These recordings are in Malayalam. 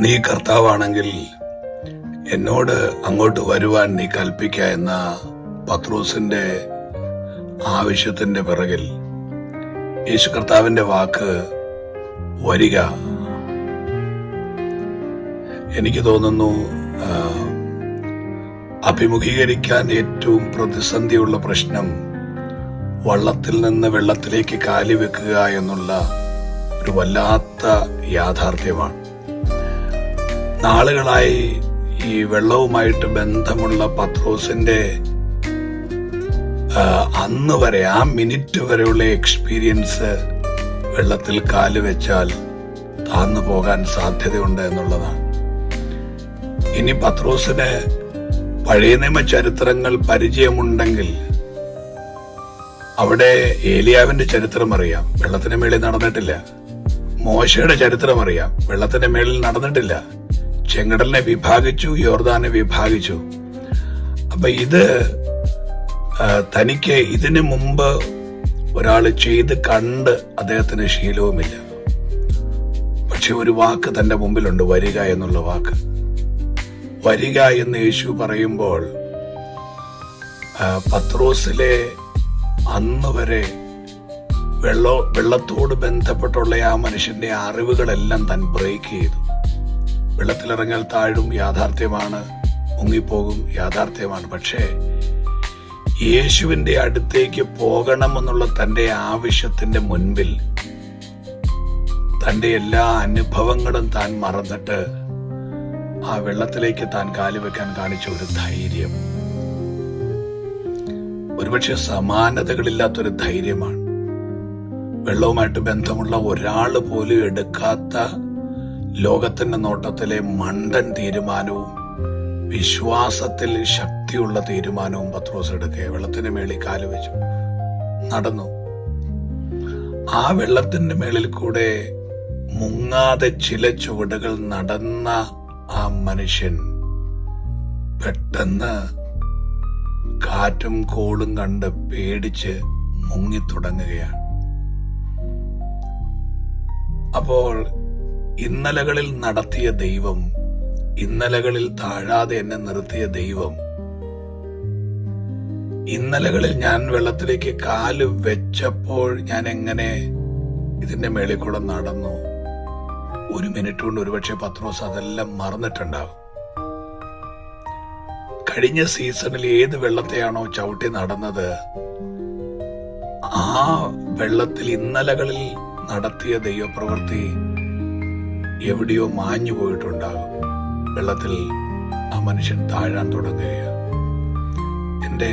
നീ കർത്താവാണെങ്കിൽ എന്നോട് അങ്ങോട്ട് വരുവാൻ നീ കൽപ്പിക്ക എന്ന പത്രോസിന്റെ ആവശ്യത്തിന്റെ പിറകിൽ യേശു കർത്താവിന്റെ വാക്ക് വരിക. എനിക്ക് തോന്നുന്നു അഭിമുഖീകരിക്കാൻ ഏറ്റവും പ്രതിസന്ധിയുള്ള പ്രശ്നം വള്ളത്തിൽ നിന്ന് വെള്ളത്തിലേക്ക് കാലി വെക്കുക എന്നുള്ള ഒരു വല്ലാത്ത യാഥാർത്ഥ്യമാണ്. നാളുകളായി ഈ വെള്ളവുമായിട്ട് ബന്ധമുള്ള പത്രോസിന്റെ അന്ന് വരെ, ആ മിനിറ്റ് വരെയുള്ള എക്സ്പീരിയൻസ് വെള്ളത്തിൽ കാല് വെച്ചാൽ താന്നു പോകാൻ സാധ്യതയുണ്ട് എന്നുള്ളതാണ്. ഇനി പത്രോസിന് പഴയ നിയമ ചരിത്രങ്ങൾ പരിചയമുണ്ടെങ്കിൽ അവിടെ ഏലിയാവിന്റെ ചരിത്രം അറിയാം, വെള്ളത്തിന് മേളിൽ നടന്നിട്ടില്ല. മോശയുടെ ചരിത്രം അറിയാം, വെള്ളത്തിന്റെ മേളിൽ നടന്നിട്ടില്ല. ചെങ്കടലിനെ വിഭാഗിച്ചു, യോർദാനെ വിഭാഗിച്ചു. അപ്പൊ ഇത് തനിക്ക് ഇതിനു മുമ്പ് ഒരാൾ ചെയ്ത് കണ്ട് അദ്ദേഹത്തിന് ശീലവുമില്ല. പക്ഷെ ഒരു വാക്ക് തന്റെ മുമ്പിലുണ്ട്, വരിക എന്നുള്ള വാക്ക്. വരിക എന്ന് യേശു പറയുമ്പോൾ പത്രോസിലെ അന്ന് വരെ വെള്ളത്തോട് ബന്ധപ്പെട്ടുള്ള ആ മനുഷ്യന്റെ അറിവുകളെല്ലാം താൻ ബ്രേക്ക് ചെയ്തു. വെള്ളത്തിലിറങ്ങിയാൽ താഴും, യാഥാർത്ഥ്യമാണ്. മുങ്ങിപ്പോകും, യാഥാർത്ഥ്യമാണ്. പക്ഷേ യേശുവിന്റെ അടുത്തേക്ക് പോകണമെന്നുള്ള തന്റെ ആവശ്യത്തിന്റെ മുൻപിൽ തന്റെ എല്ലാ അനുഭവങ്ങളും താൻ മറന്നിട്ട് ആ വെള്ളത്തിലേക്ക് താൻ കാലുവെക്കാൻ കാണിച്ച ഒരു ധൈര്യം, ഒരുപക്ഷെ സമാനതകളില്ലാത്തൊരു ധൈര്യമാണ്. വെള്ളവുമായിട്ട് ബന്ധമുള്ള ഒരാൾ പോലും എടുക്കാത്ത ലോകത്തിന്റെ നോട്ടത്തിലെ മണ്ടൻ തീരുമാനവും വിശ്വാസത്തിൽ ശക്തിയുള്ള തീരുമാനവും പത്രോസ് എടുക്കുക. വെള്ളത്തിന്റെ മേളിൽ കാല് വെച്ചു, നടന്നു. ആ വെള്ളത്തിന്റെ മേളിൽ കൂടെ മുങ്ങാതെ ചില ചുവടുകൾ നടന്ന ആ മനുഷ്യൻ പെട്ടെന്ന് കാറ്റും കോളും കണ്ട് പേടിച്ച് മുങ്ങിത്തുടങ്ങുകയാണ്. അപ്പോൾ ഇന്നലകളിൽ നടത്തിയ ദൈവം, ഇന്നലകളിൽ താഴാതെ എന്നെ നിർത്തിയ ദൈവം, ഇന്നലകളിൽ ഞാൻ വെള്ളത്തിലേക്ക് കാല് വെച്ചപ്പോൾ ഞാൻ എങ്ങനെ ഇതിന്റെ മേളിൽ കൂടെ നടന്നു. ഒരു മിനിറ്റ് കൊണ്ട് ഒരുപക്ഷെ പത്രോസ് അതെല്ലാം മറന്നിട്ടുണ്ടാവും. കഴിഞ്ഞ സീസണിൽ ഏത് വെള്ളത്തെയാണോ ചവിട്ടി നടന്നത്, ആ വെള്ളത്തിൽ ഇന്നലകളിൽ നടത്തിയ ദൈവപ്രവൃത്തി എവിടെയോ മാഞ്ഞു പോയിട്ടുണ്ടാകും. വെള്ളത്തിൽ ആ മനുഷ്യൻ താഴാൻ തുടങ്ങുകയാണ്. എൻ്റെ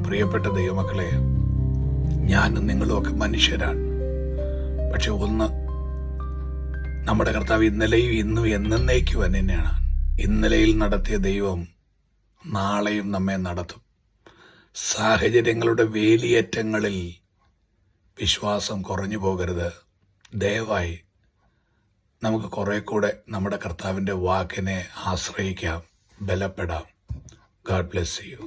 പ്രിയപ്പെട്ട ദൈവമക്കളെ, ഞാനും നിങ്ങളും ഒക്കെ മനുഷ്യരാണ്. പക്ഷെ ഒന്ന്, നമ്മുടെ കർത്താവ് ഇന്നലെയും ഇന്നും എന്നേക്കും തന്നെയാണ്. ഇന്നലെയിൽ നടത്തിയ ദൈവം നാളെയും നമ്മെ നടത്തും. സാഹചര്യങ്ങളുടെ വേലിയേറ്റങ്ങളിൽ വിശ്വാസം കുറഞ്ഞു പോകരുത്. ദയവായി നമുക്ക് കുറെ കൂടെ നമ്മുടെ കർത്താവിൻ്റെ വാക്കിനെ ആശ്രയിക്കാം, ബലപ്പെടാം. God bless U.